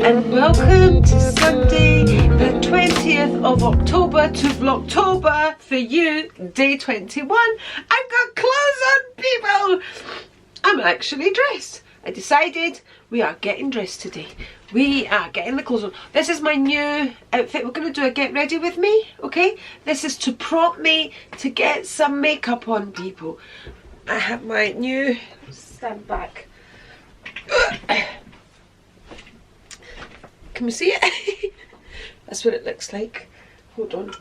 and welcome to Sunday the 20th of October to Vlogtober for you, day 21. I've got clothes on, people. I'm actually dressed. I decided we are getting dressed today. We are getting the clothes on. This is my new outfit. We're going to do a get ready with me, okay? This is to prompt me to get some makeup on, people. I have my new, stand back. Can we see it? That's what it looks like. Hold on.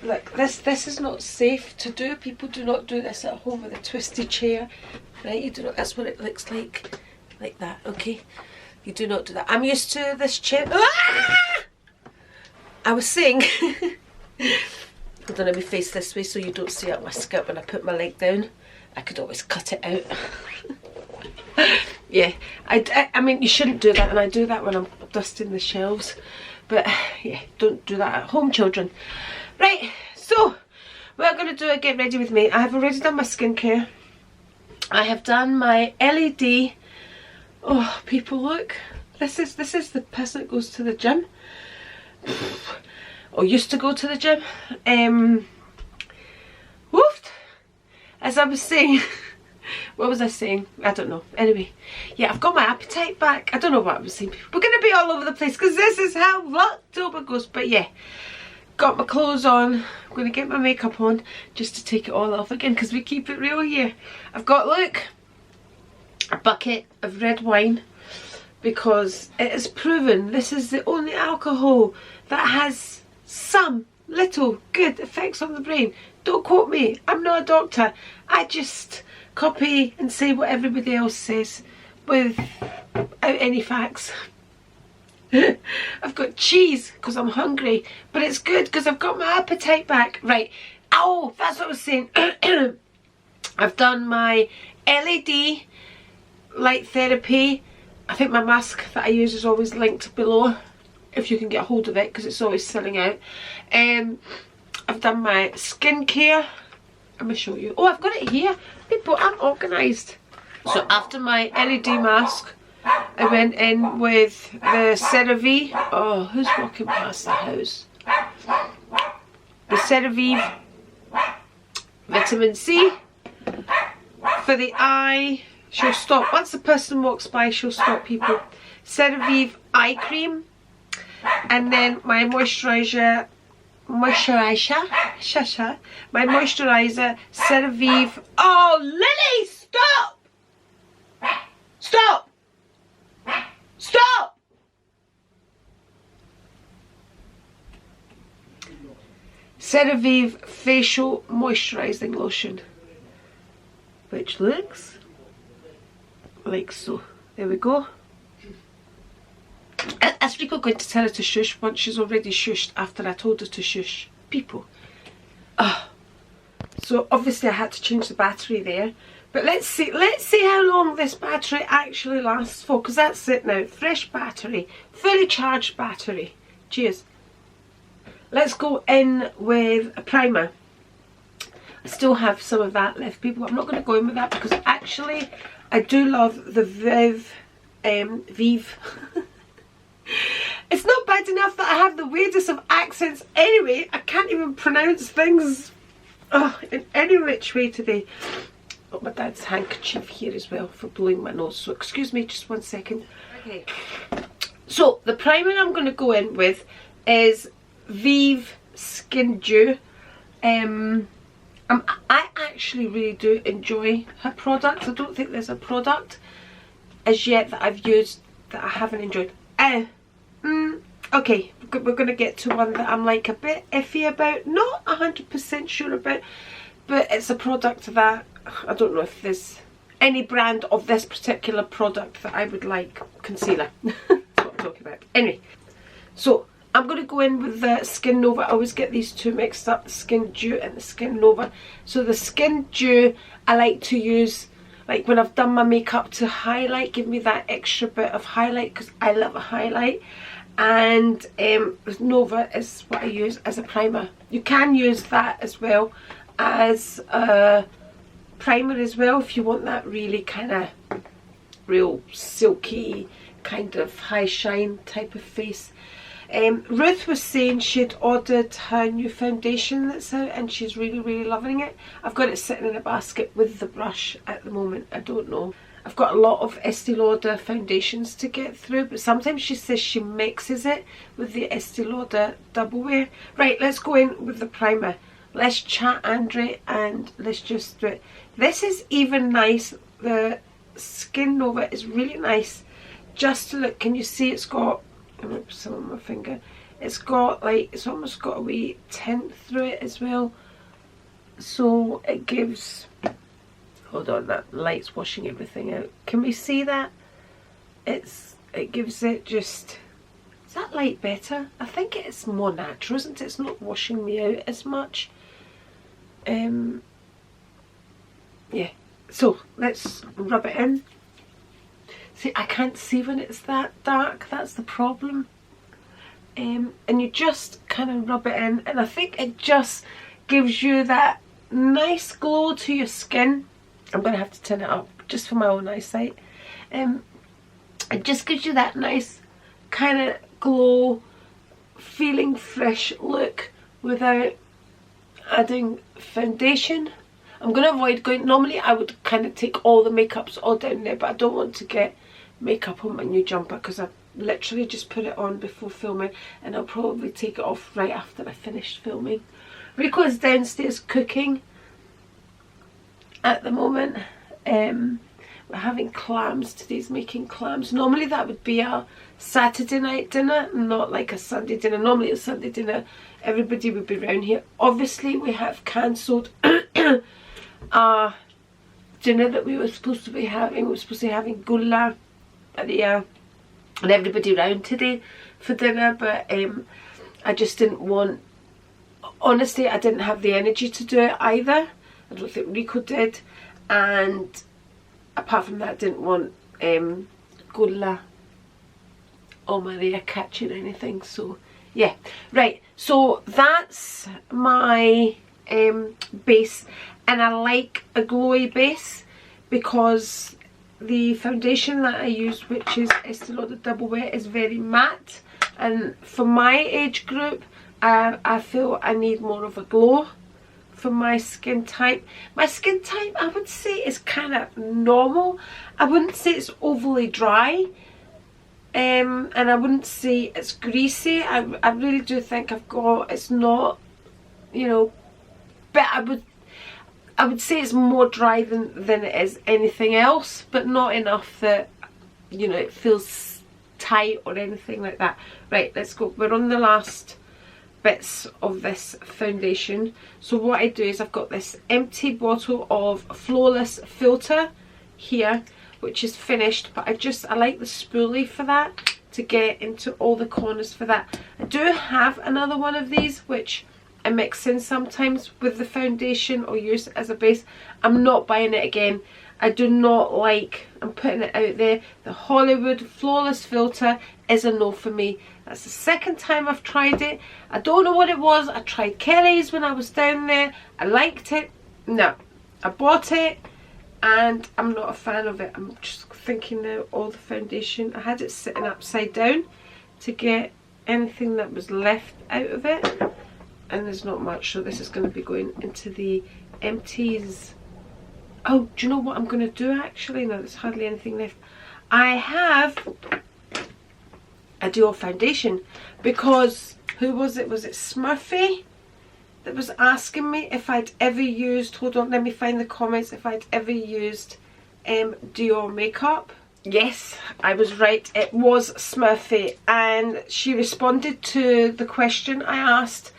Look, this is not safe to do. People do not do this at home with a twisty chair. Right, you do not, that's what it looks like that, okay? You do not do that. I'm used to this chair. Ah! I was saying, hold on, let me face this way so you don't see out my skirt when I put my leg down. I could always cut it out. Yeah, I mean, you shouldn't do that, and I do that when I'm dusting the shelves. But yeah, don't do that at home, children. Right, so we're going to do a get ready with me. I have already done my skincare. I have done my LED. Oh, people, look. This is the person that goes to the gym. Or used to go to the gym. Woofed. As I was saying. What was I saying? I don't know. Anyway, yeah, I've got my appetite back. I don't know what I was saying. We're going to be all over the place because this is how Vlogtober goes. But yeah, got my clothes on. I'm going to get my makeup on just to take it all off again because we keep it real here. I've got, look, a bucket of red wine because it is proven this is the only alcohol that has some little good effects on the brain. Don't quote me. I'm not a doctor. I just copy and say what everybody else says without any facts. I've got cheese because I'm hungry, but it's good because I've got my appetite back. Right, oh, that's what I was saying. I've done my LED light therapy. I think my mask that I use is always linked below if you can get hold of it because it's always selling out. I've done my skincare. I'm going to show you. Oh, I've got it here. People, I'm organised. So after my LED mask, I went in with the CeraVe. Oh, who's walking past the house? The CeraVe Vitamin C. For the eye, she'll stop. Once the person walks by, she'll stop, people. CeraVe eye cream. And then my moisturiser, my moisturiser, CeraVe. Oh, Lily, stop! Stop! Stop! CeraVe facial moisturising lotion, which looks like so. There we go. Is Rico going to tell her to shush once she's already shushed after I told her to shush? People. So obviously I had to change the battery there. But let's see how long this battery actually lasts for, because that's it now. Fresh battery, fully charged battery. Cheers. Let's go in with a primer. I still have some of that left, people. I'm not going to go in with that because actually I do love the Vive. It's not bad enough that I have the weirdest of accents anyway. I can't even pronounce things in any which way today. Got my dad's handkerchief here as well for blowing my nose, so excuse me just 1 second. Okay, so the primer I'm going to go in with is Vive Skin Dew. I actually really do enjoy her products. I don't think there's a product as yet that I've used that I haven't enjoyed. Okay, we're going to get to one that I'm like a bit iffy about, not 100% sure about, but it's a product that I don't know if there's any brand of this particular product that I would like. Concealer. That's what I'm talking about. Anyway, so I'm going to go in with the Skin Nova. I always get these two mixed up, the Skin Dew and the Skin Nova. So the Skin Dew I like to use like when I've done my makeup to highlight, give me that extra bit of highlight because I love a highlight. And Nova is what I use as a primer. You can use that as well as a primer as well if you want that really kind of real silky kind of high shine type of face. Ruth was saying she'd ordered her new foundation that's out and she's really loving it. I've got it sitting in a basket with the brush at the moment. I don't know. I've got a lot of Estee Lauder foundations to get through, but sometimes she says she mixes it with the Estee Lauder Double Wear. Right, let's go in with the primer. Let's chat, Andri, and let's just do it. This is even nice. The skin of it is really nice. Just to look, can you see it's got, I'm going to put some on my finger. It's got like, it's almost got a wee tint through it as well. So it gives, hold on, that light's washing everything out. Can we see that? It gives it just, is that light better? I think it's more natural, isn't it? It's not washing me out as much. Yeah, so let's rub it in. See, I can't see when it's that dark, that's the problem. And you just kind of rub it in, and I think it just gives you that nice glow to your skin. I'm going to have to turn it up just for my own eyesight. It just gives you that nice kind of glow, feeling fresh look without adding foundation. I'm going to avoid going, normally I would kind of take all the makeups all down there, but I don't want to get makeup on my new jumper because I literally just put it on before filming, and I'll probably take it off right after I finished filming. Rico is downstairs cooking at the moment. We're having clams. Today's making clams. Normally that would be a Saturday night dinner, not like a Sunday dinner. Normally a Sunday dinner everybody would be around here. Obviously we have cancelled our dinner that we were supposed to be having. We were supposed to be having gula and everybody around today for dinner, but I just didn't want, honestly I didn't have the energy to do it either. I don't think Rico did, and apart from that I didn't want gula or Maria catching anything. So yeah, right, so that's my base, and I like a glowy base because the foundation that I use, which is Estee Lauder Double Wear, is very matte, and for my age group I feel I need more of a glow for my skin type. My skin type, I would say, is kind of normal. I wouldn't say it's overly dry, and I wouldn't say it's greasy. I really do think I've got, it's not, you know, but I would say it's more dry than it is anything else, but not enough that, you know, it feels tight or anything like that. Right, let's go. We're on the last bits of this foundation. So what I do is I've got this empty bottle of Flawless filter here, which is finished, but I like the spoolie for that, to get into all the corners for that. I do have another one of these which I mix in sometimes with the foundation or use it as a base. I'm not buying it again. I do not like, I'm putting it out there, the Hollywood Flawless filter is a no for me. That's the second time I've tried it. I don't know what it was. I tried Kelly's when I was down there. I liked it. No, I bought it and I'm not a fan of it. I'm just thinking now, all the foundation, I had it sitting upside down to get anything that was left out of it, and there's not much, so this is going to be going into the empties. Oh, do you know what I'm going to do actually? No, there's hardly anything left. I have a dual foundation, because who was it? Was it Smurfy that was asking me if I'd ever used, hold on, let me find the comments, if I'd ever used Dior makeup. Yes, I was right, it was Smurfy, and she responded to the question I asked,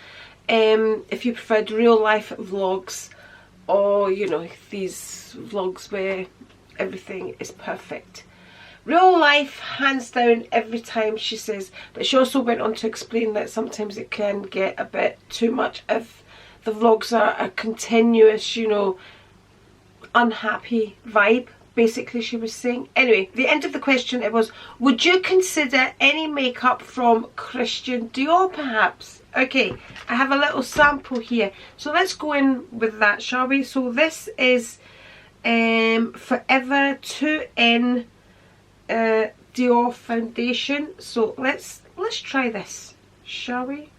if you preferred real life vlogs or, you know, these vlogs where everything is perfect. Real life, hands down, every time, she says. But she also went on to explain that sometimes it can get a bit too much if the vlogs are a continuous, you know, unhappy vibe, basically, she was saying. Anyway, the end of the question, it was, would you consider any makeup from Christian Dior perhaps? Okay, I have a little sample here, so let's go in with that, shall we? So this is Forever 2N Dior foundation. So let's try this, shall we?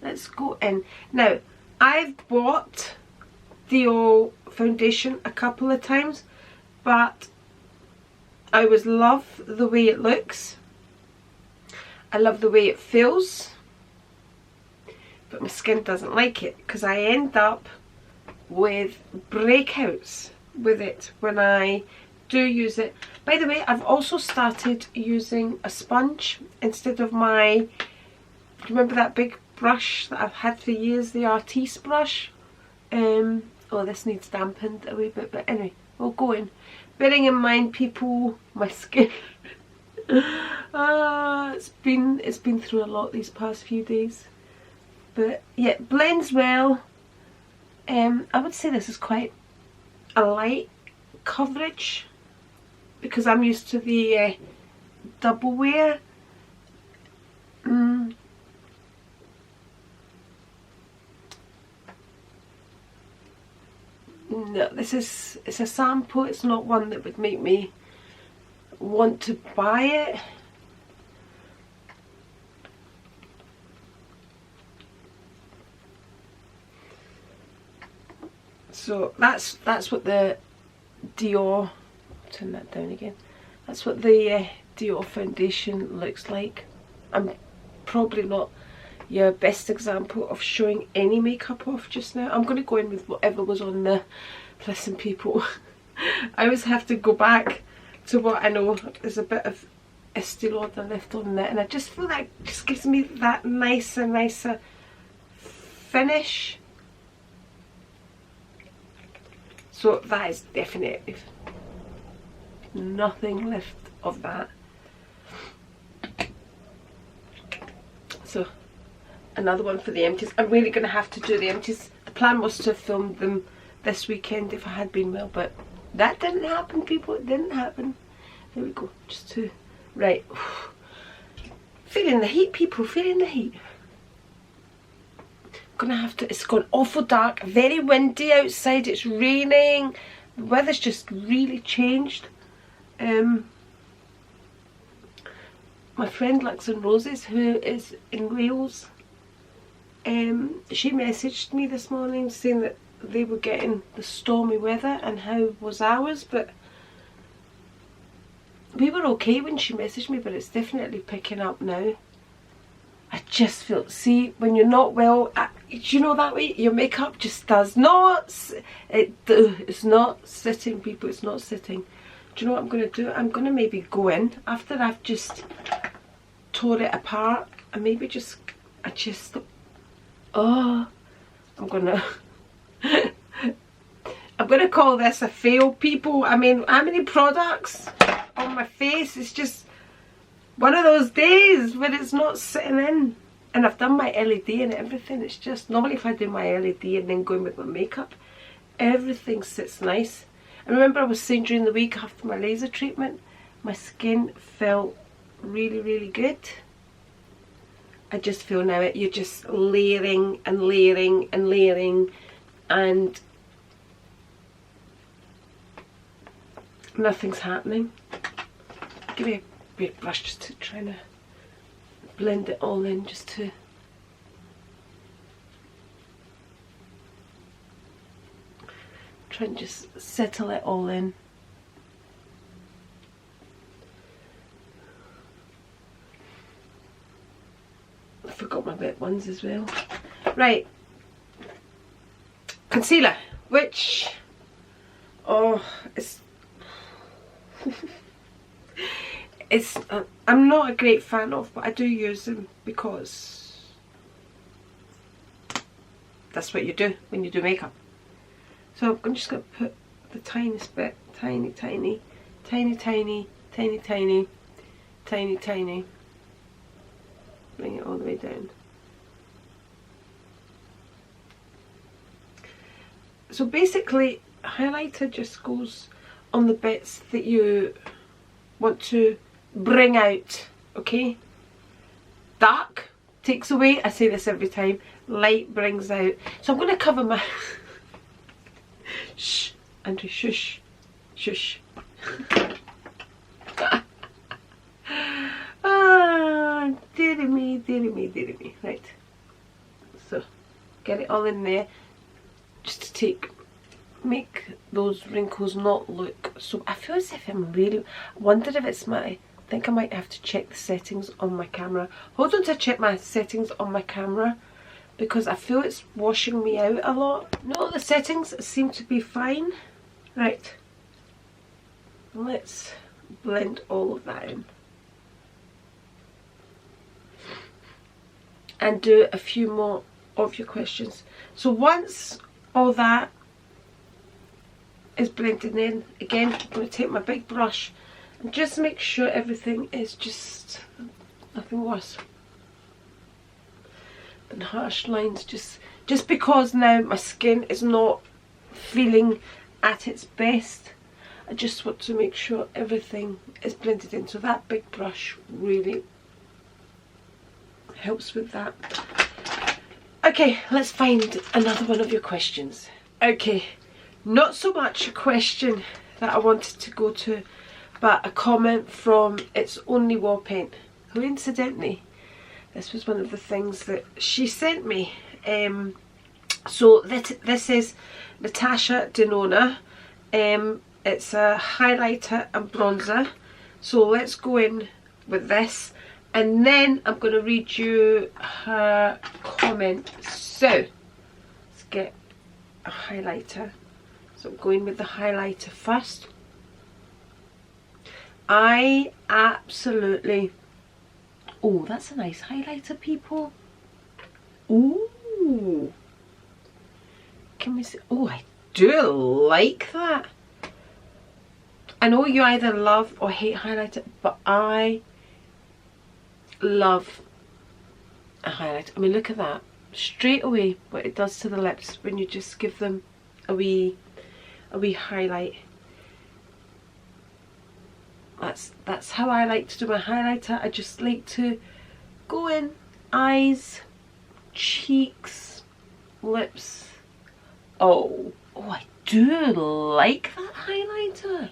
Let's go in. Now, I've bought Dior foundation a couple of times, but I always love the way it looks. I love the way it feels, but my skin doesn't like it because I end up with breakouts with it when I do use it. By the way, I've also started using a sponge instead of my, remember that big brush that I've had for years, the Artiste brush? Oh, this needs dampened a wee bit, but anyway, we'll go in. Bearing in mind, people, my skin it's been through a lot these past few days, but yeah, it blends well. I would say this is quite a light coverage because I'm used to the double wear. No, it's a sample. It's not one that would make me want to buy it. So that's what the Dior, turn that down again. That's what the Dior foundation looks like. I'm probably not your best example of showing any makeup off just now. I'm going to go in with whatever was on the, listen people, I always have to go back to what I know is a bit of Estee Lauder left on there, and I just feel like it just gives me that nicer finish. So that is definitely nothing left of that. So another one for the empties. I'm really going to have to do the empties. The plan was to film them this weekend if I had been well, but that didn't happen, people. It didn't happen. There we go. Just to, right. Feeling the heat, people. Feeling the heat. I'm going to have to, it's gone awful dark. Very windy outside. It's raining. The weather's just really changed. My friend Lux and Roses, who is in Wales, she messaged me this morning saying that they were getting the stormy weather and how was ours, but we were okay when she messaged me, but it's definitely picking up now. I just feel, see, when you're not well, you know that way, your makeup just does not, it's not sitting, people, it's not sitting. Do you know what I'm going to do? I'm going to maybe go in after I've just tore it apart and maybe just, oh, I'm going to call this a fail, people. I mean, how many products on my face? It's just one of those days where it's not sitting in. And I've done my LED and everything. It's just, normally if I do my LED and then go in with my makeup, everything sits nice. I remember I was saying during the week after my laser treatment, my skin felt really good. I just feel now you're just layering and layering and layering, and nothing's happening. Give me a big brush just to try to blend it all in, just to try and just settle it all in. I forgot my wet ones as well. Right, concealer, which, oh, it's I'm not a great fan of, but I do use them because that's what you do when you do makeup. So I'm just going to put the tiniest bit, tiny, bring it all the way down. So basically, highlighter just goes on the bits that you want to bring out, okay? Dark takes away, I say this every time, light brings out. So I'm going to cover my shh, Andri, shush, shush. dearie me, dearie me. Right, so get it all in there just to make those wrinkles not look so. I feel as if I'm really, I wonder if it's my, I think I might have to check the settings on my camera. Hold on to check my settings on my camera, because I feel it's washing me out a lot. No, the settings seem to be fine. Right, let's blend all of that in and do a few more of your questions. So once all that is blended in, again, I'm going to take my big brush and just make sure everything is just nothing worse than harsh lines, just because now my skin is not feeling at its best. I just want to make sure everything is blended in, so that big brush really helps with that. Okay, let's find another one of your questions. Okay, not so much a question that I wanted to go to, but a comment from It's Only Wall Paint, who incidentally, this was one of the things that she sent me. So this is Natasha Denona. It's a highlighter and bronzer. So let's go in with this, and then I'm going to read you her comment. So let's get a highlighter. So I'm going with the highlighter first. I absolutely, oh, that's a nice highlighter, people. Ooh, can we see? Oh, I do like that. I know you either love or hate highlighter, but I love a highlighter. I mean, look at that. Straight away what it does to the lips when you just give them a wee highlight. That's how I like to do my highlighter. I just like to go in eyes, cheeks, lips. Oh, I do like that highlighter.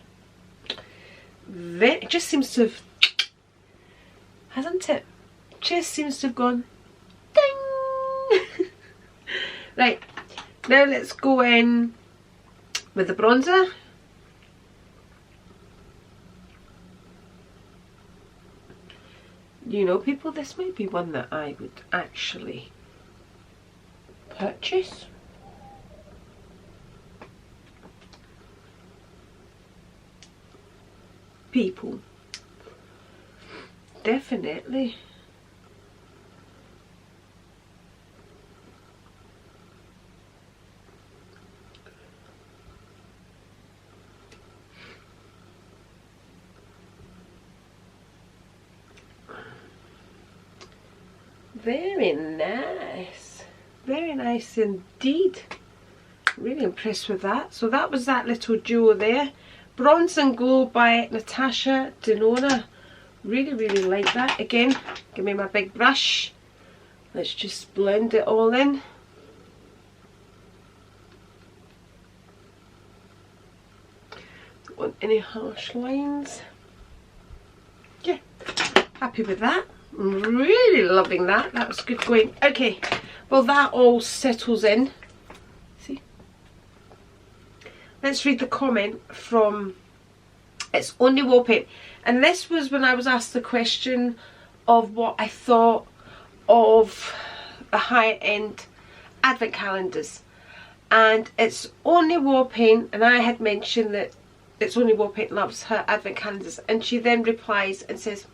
It just seems to have, hasn't it? Just seems to have gone ding. Right, now let's go in with the bronzer. You know, people, this might be one that I would actually purchase. People, definitely. Very nice. Very nice indeed. Really impressed with that. So that was that little duo there. Bronze and Glow by Natasha Denona. Really, really like that. Again, give me my big brush. Let's just blend it all in. Don't want any harsh lines. Yeah, happy with that. I'm really loving that. That was good going. Okay, well that all settles in. See? Let's read the comment from It's Only Wall Paint. And this was when I was asked the question of what I thought of the high-end advent calendars. And It's Only Wall Paint, and I had mentioned that It's Only Wall Paint loves her advent calendars. And she then replies and says,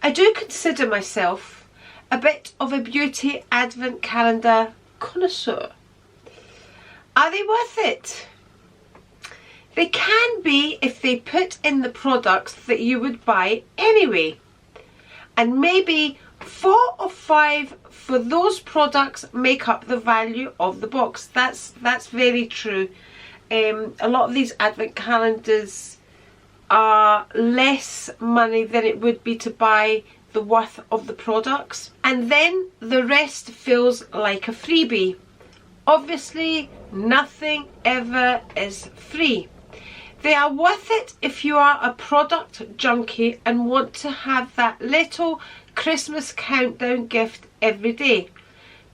I do consider myself a bit of a beauty advent calendar connoisseur. Are they worth it? They can be if they put in the products that you would buy anyway. And maybe 4 or 5 for those products make up the value of the box. That's very true. A lot of these advent calendars are less money than it would be to buy the worth of the products. And then the rest feels like a freebie. Obviously, nothing ever is free. They are worth it if you are a product junkie and want to have that little Christmas countdown gift every day.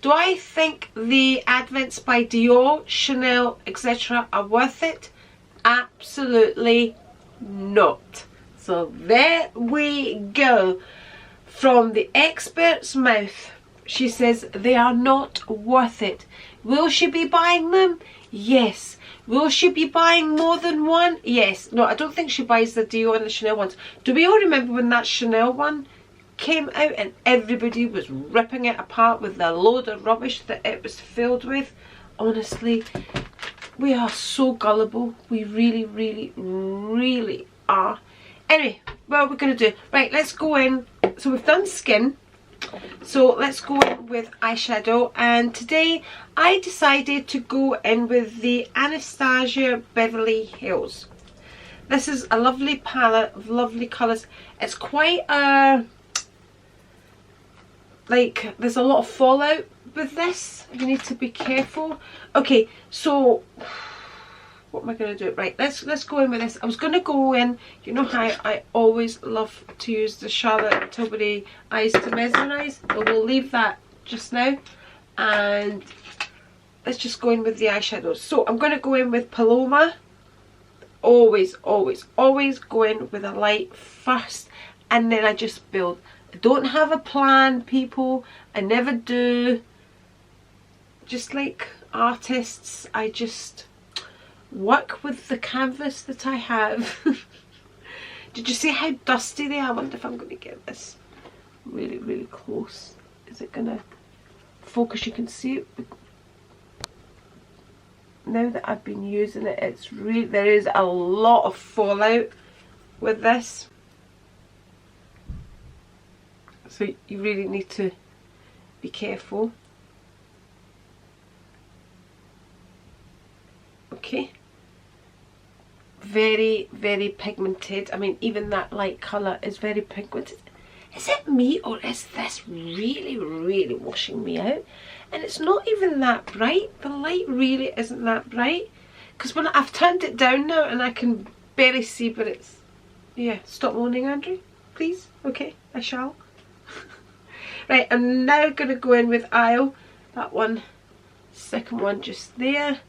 Do I think the Advents by Dior, Chanel, etc. are worth it? Absolutely not. So there we go. From the expert's mouth, she says they are not worth it. Will she be buying them? Yes. Will she be buying more than one? Yes. No, I don't think she buys the Dior and the Chanel ones. Do we all remember when that Chanel one came out and everybody was ripping it apart with the load of rubbish that it was filled with? Honestly, we are so gullible. We really, really, really are. Anyway, what are we going to do? Right, let's go in. So we've done skin. So let's go in with eyeshadow. And today I decided to go in with the Anastasia Beverly Hills. This is a lovely palette of lovely colours. It's quite a... like, there's a lot of fallout with this. You need to be careful. Okay, so... what am I going to do? Right, let's go in with this. I was going to go in, you know how I always love to use the Charlotte Tilbury Eyes to Mesmerize, but we'll leave that just now. And let's just go in with the eyeshadows. So I'm going to go in with Paloma. Always, always, always go in with a light first, and then I just build. I don't have a plan, people. I never do. Just like artists, I just work with the canvas that I have. Did you see how dusty they are? I wonder if I'm going to get this really, really close. Is it going to focus? You can see it. Now that I've been using it, it's really, there is a lot of fallout with this. So you really need to be careful. Okay. Very, very pigmented. I mean, even that light colour is very pigmented. Is it me, or is this really, really washing me out? And it's not even that bright. The light really isn't that bright. Because when I've turned it down now and I can barely see, but it's... yeah, stop moaning, Andri, please. Okay, I shall. Right, I'm now going to go in with Isle. That one, second one just there.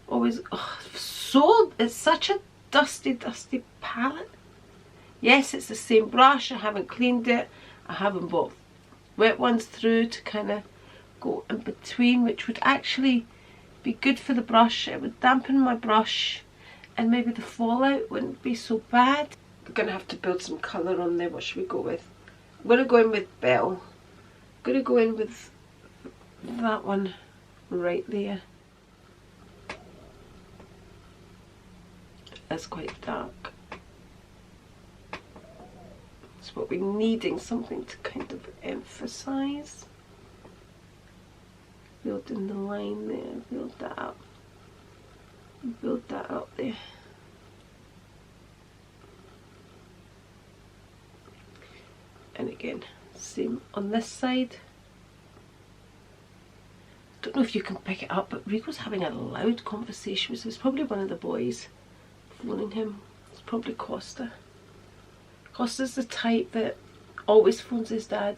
Always, oh, so, it's such a dusty, dusty palette. Yes, it's the same brush. I haven't cleaned it. I haven't bought wet ones through to kind of go in between, which would actually be good for the brush. It would dampen my brush and maybe the fallout wouldn't be so bad. We're going to have to build some colour on there. What should we go with? I'm going to go in with Belle. I'm going to go in with that one right there. That's quite dark. That's what we're needing, something to kind of emphasize. Build in the line there, build that up. Build that up there. And again, same on this side. Don't know if you can pick it up, but Rico's having a loud conversation with him. It's probably one of the boys phoning him. It's probably Costa. Costa's the type that always phones his dad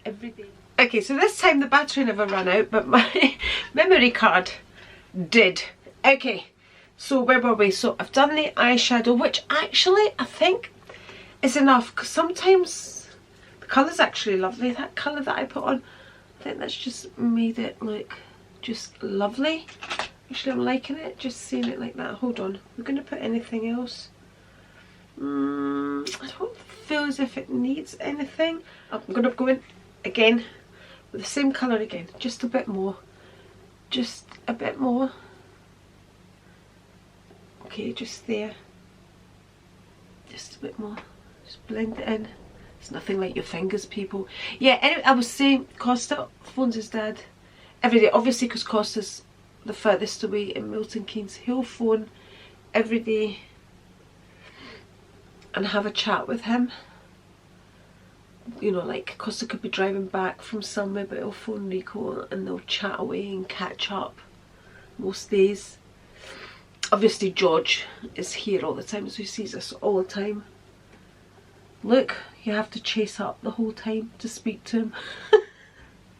every day. Okay, so this time the battery never ran out, but my memory card did. Okay, so where were we? So I've done the eyeshadow, which actually I think is enough, because sometimes the colour's actually lovely. That colour that I put on, I think that's just made it look just lovely. Actually, I'm liking it, just seeing it like that. Hold on, we're going to put anything else. I don't feel as if it needs anything. I'm going to go in again with the same colour again, just a bit more. Just a bit more. Okay, just there. Just a bit more. Just blend it in. It's nothing like your fingers, people. Yeah, anyway, I was saying Costa phones his dad every day. Obviously, because Costa's the furthest away in Milton Keynes. He'll phone every day and have a chat with him. You know, like Costa could be driving back from somewhere, but he'll phone Rico and they'll chat away and catch up most days. Obviously George is here all the time, so he sees us all the time. Look, you have to chase up the whole time to speak to him.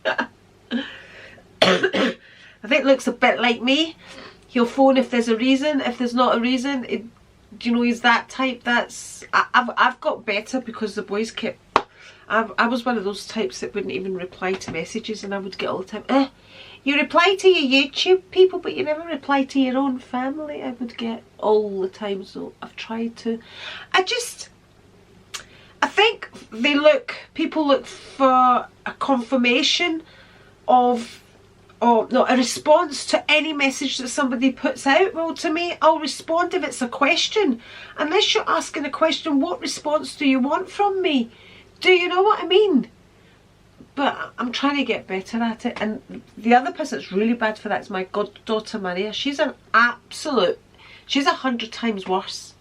I think Luke's a bit like me. He'll phone if there's a reason. If there's not a reason, you know, he's that type. I've got better because the boys kept. I was one of those types that wouldn't even reply to messages, and I would get all the time, you reply to your YouTube people, but you never reply to your own family. I would get all the time, so I've tried to. I think people look for a confirmation of, or no, a response to any message that somebody puts out. Well, to me, I'll respond if it's a question. Unless you're asking a question, what response do you want from me? Do you know what I mean? But I'm trying to get better at it. And the other person that's really bad for that is my goddaughter Maria. She's an absolute, she's 100 times worse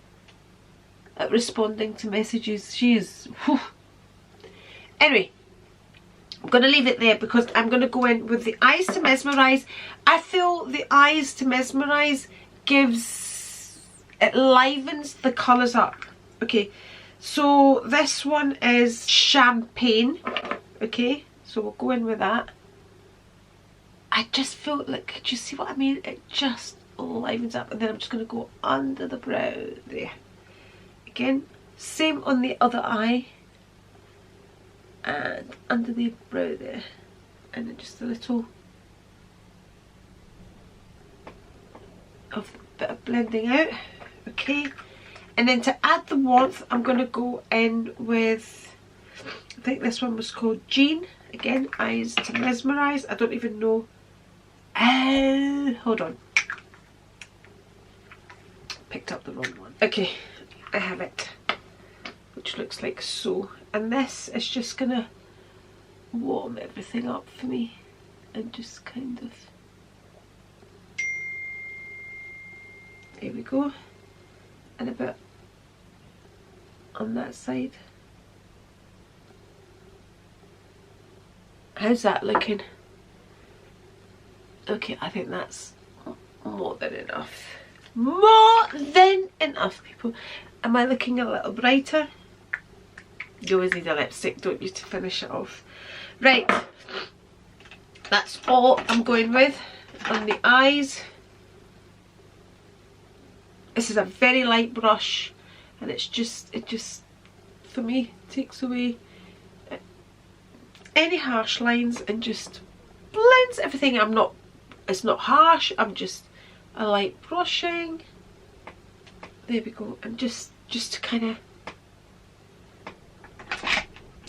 at responding to messages. She is, whew. Anyway, I'm going to leave it there because I'm going to go in with the Eyes to Mesmerise. I feel the Eyes to Mesmerise it livens the colours up. Okay, so this one is Champagne. Okay, so we'll go in with that. I just feel like, do you see what I mean? It just livens up. And then I'm just going to go under the brow there. Again, same on the other eye. And under the brow there. And then just a little of bit of blending out. Okay. And then to add the warmth, I'm going to go in with, I think this one was called Jean. Again, Eyes to Mesmerise. I don't even know. Hold on. Picked up the wrong one. Okay, I have it. Which looks like so. And this is just going to warm everything up for me. And just kind of... There we go. And a bit on that side. How's that looking? Okay, I think that's more than enough. More than enough, people. Am I looking a little brighter? You always need a lipstick, don't you, to finish it off. Right, that's all I'm going with on the eyes. This is a very light brush, and it just for me takes away any harsh lines and just blends everything. It's not harsh, I'm just a light brushing. There we go. And just to kind of,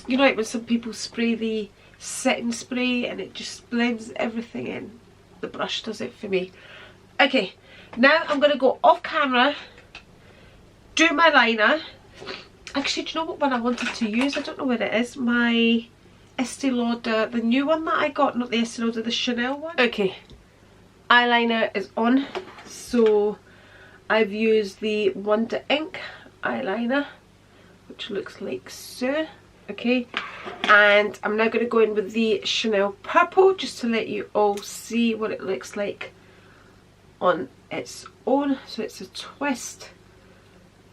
you know, like when some people spray the setting spray and it just blends everything in. The brush does it for me. Okay, now I'm going to go off camera, do my liner. Actually, do you know what one I wanted to use? I don't know where it is. My Estee Lauder, the new one that I got, not the Estee Lauder, the Chanel one. Okay, eyeliner is on. So I've used the Wonder Ink eyeliner, which looks like so. Okay, and I'm now going to go in with the Chanel Purple, just to let you all see what it looks like on its own. So it's a twist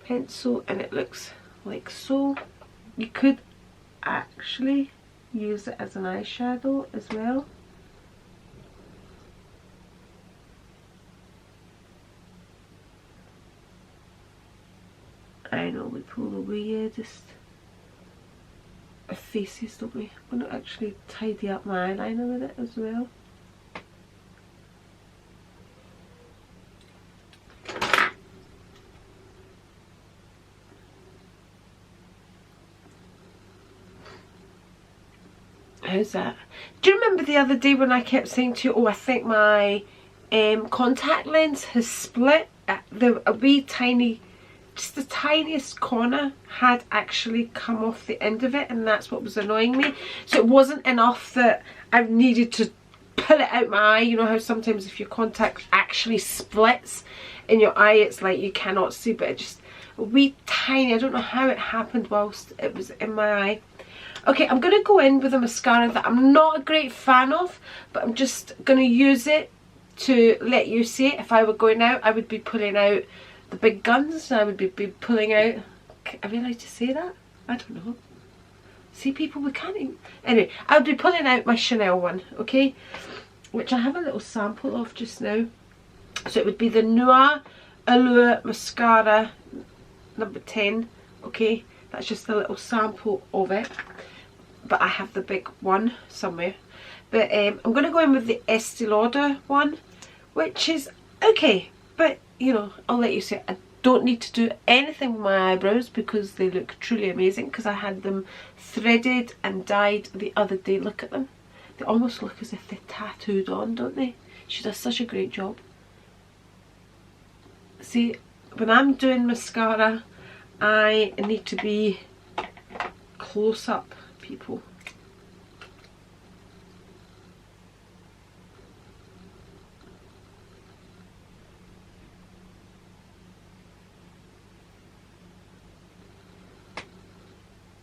pencil and it looks like so. You could actually use it as an eyeshadow as well. I know we pull the weirdest of faces, don't we? I'm going to actually tidy up my eyeliner with it as well. How's that? Do you remember the other day when I kept saying to you, oh, I think my contact lens has split? A wee tiny, just the tiniest corner had actually come off the end of it, and that's what was annoying me. So it wasn't enough that I needed to pull it out my eye. You know how sometimes if your contact actually splits in your eye, it's like you cannot see, but it just a wee tiny, I don't know how it happened whilst it was in my eye. Okay, I'm going to go in with a mascara that I'm not a great fan of, but I'm just going to use it to let you see it. If I were going out, I would be pulling out the big guns. I would be pulling out, are we allowed to say that? I don't know. See, people, we can't even... Anyway, I'll be pulling out my Chanel one, okay? Which I have a little sample of just now. So it would be the Noir Allure Mascara number 10, okay? That's just a little sample of it. But I have the big one somewhere. But I'm going to go in with the Estee Lauder one, which is okay. But, you know, I'll let you see it. I don't need to do anything with my eyebrows because they look truly amazing, because I had them threaded and dyed the other day. Look at them. They almost look as if they're tattooed on, don't they? She does such a great job. See, when I'm doing mascara, I need to be close up, people.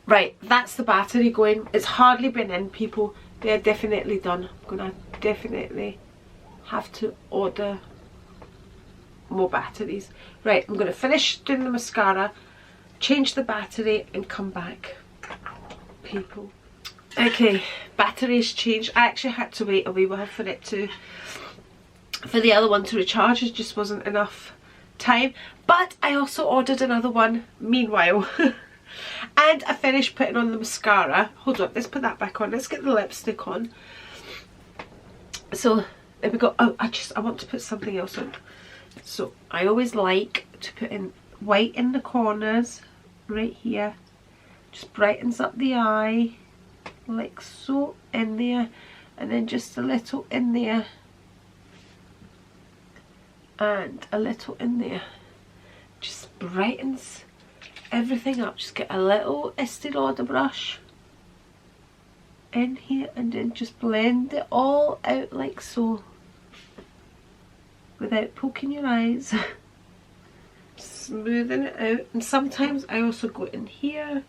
Right, that's the battery going. It's hardly been in, people. They are definitely done. I'm gonna definitely have to order more batteries. Right, I'm gonna finish doing the mascara, change the battery and come back, people. Okay, batteries changed. I actually had to wait a wee while for the other one to recharge. It just wasn't enough time. But I also ordered another one meanwhile. And I finished putting on the mascara. Hold on, let's put that back on. Let's get the lipstick on. So there we go. Oh, I want to put something else on. So I always like to put in white in the corners, right here. Just brightens up the eye, like so, in there, and then just a little in there, and a little in there. Just brightens everything up. Just get a little Estee Lauder brush in here and then just blend it all out like so, without poking your eyes. Smoothing it out. And sometimes I also go in here,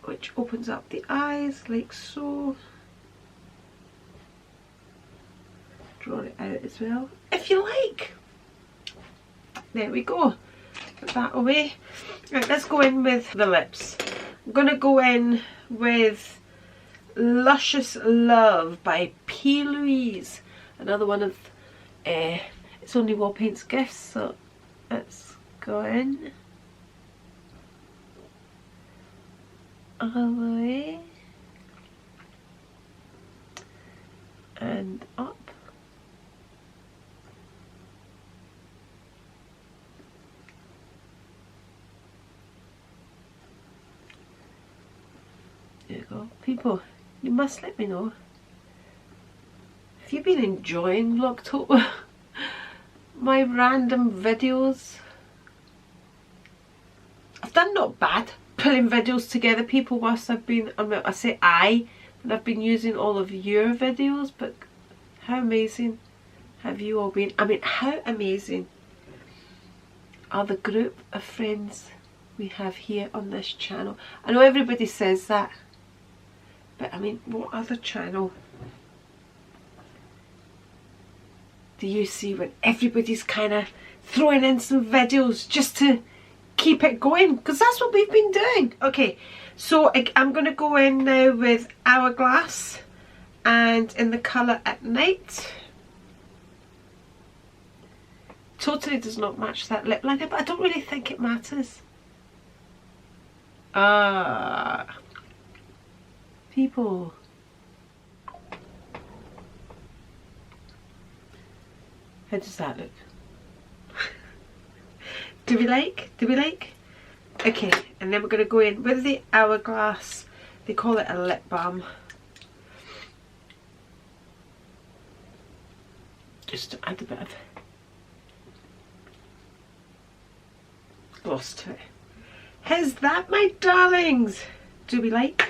which opens up the eyes like so. Draw it out as well if you like. There we go. Put that away. Right, let's go in with the lips. I'm gonna go in with Luscious Love by P. Louise. Another one of It's Only Wall Paint's gifts, so let's go in all the way and up. There you go. People, you must let me know if you've been enjoying Vlogtober, my random videos. I've done not bad pulling videos together, people, whilst I've been, I say I, and I've been using all of your videos, but how amazing have you all been? I mean, how amazing are the group of friends we have here on this channel? I know everybody says that, but I mean, what other channel do you see when everybody's kind of throwing in some videos just to keep it going? Because that's what we've been doing. Okay, so I'm going to go in now with Hourglass and in the colour At Night. Totally does not match that lip liner, but I don't really think it matters. People, how does that look? Do we like? Do we like? Okay, and then we're going to go in with the Hourglass. They call it a lip balm. Just to add a bit of gloss to it. How's that, my darlings? Do we like?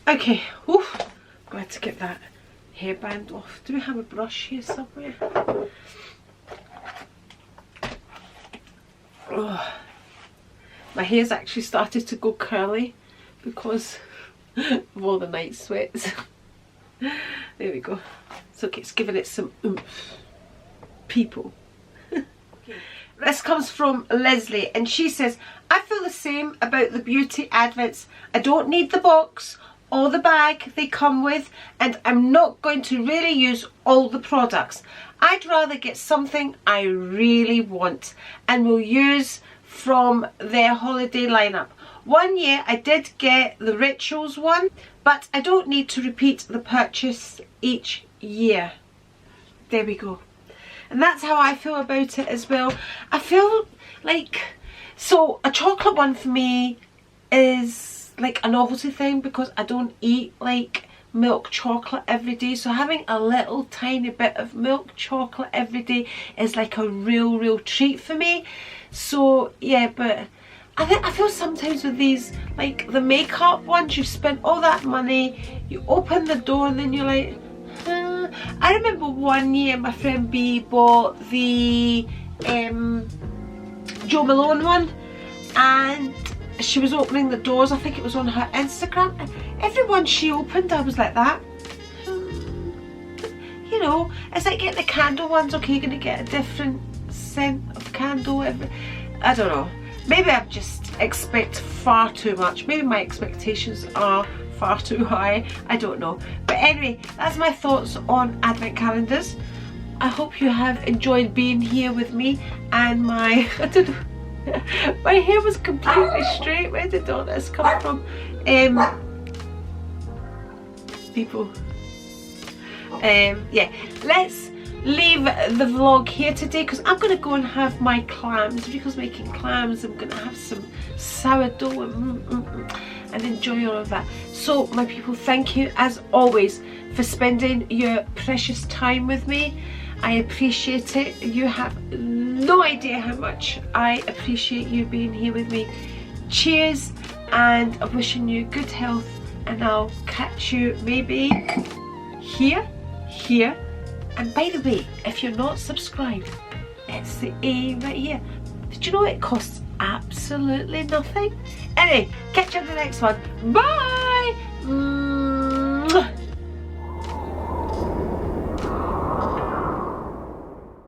Okay, oof, glad to get that hairband off. Do we have a brush here somewhere? Oh, my hair's actually started to go curly because of all the night sweats. There we go. It's okay, it's giving it some oomph, people. Okay. This comes from Leslie, and she says, I feel the same about the beauty advents. I don't need the box or the bag they come with, and I'm not going to really use all the products. I'd rather get something I really want and will use from their holiday lineup. One year I did get the Rituals one, but I don't need to repeat the purchase each year. There we go. And that's how I feel about it as well. I feel like, so a chocolate one for me is like a novelty thing because I don't eat like milk chocolate every day. So having a little tiny bit of milk chocolate every day is like a real treat for me. So yeah, but I feel sometimes with these, like the makeup ones, you spend all that money, you open the door and then you're like, I remember one year my friend B bought the Jo Malone one, and she was opening the doors, I think it was on her Instagram, and every one she opened I was like that. You know, it's like getting the candle ones. Okay, you're going to get a different scent of candle every, I don't know, maybe I just expect far too much. Maybe my expectations are far too high, I don't know. But anyway, that's my thoughts on advent calendars. I hope you have enjoyed being here with me, and my, I don't know, my hair was completely straight. Where did all this come from? People. Yeah, let's leave the vlog here today because I'm going to go and have my clams. Rico's making clams. I'm going to have some sourdough and enjoy all of that. So my people, thank you as always for spending your precious time with me. I appreciate it. You have no idea how much I appreciate you being here with me. Cheers, and I'm wishing you good health, and I'll catch you maybe here, and by the way, if you're not subscribed, it's the A right here. Did you know it costs absolutely nothing? Anyway, catch you on the next one. Bye!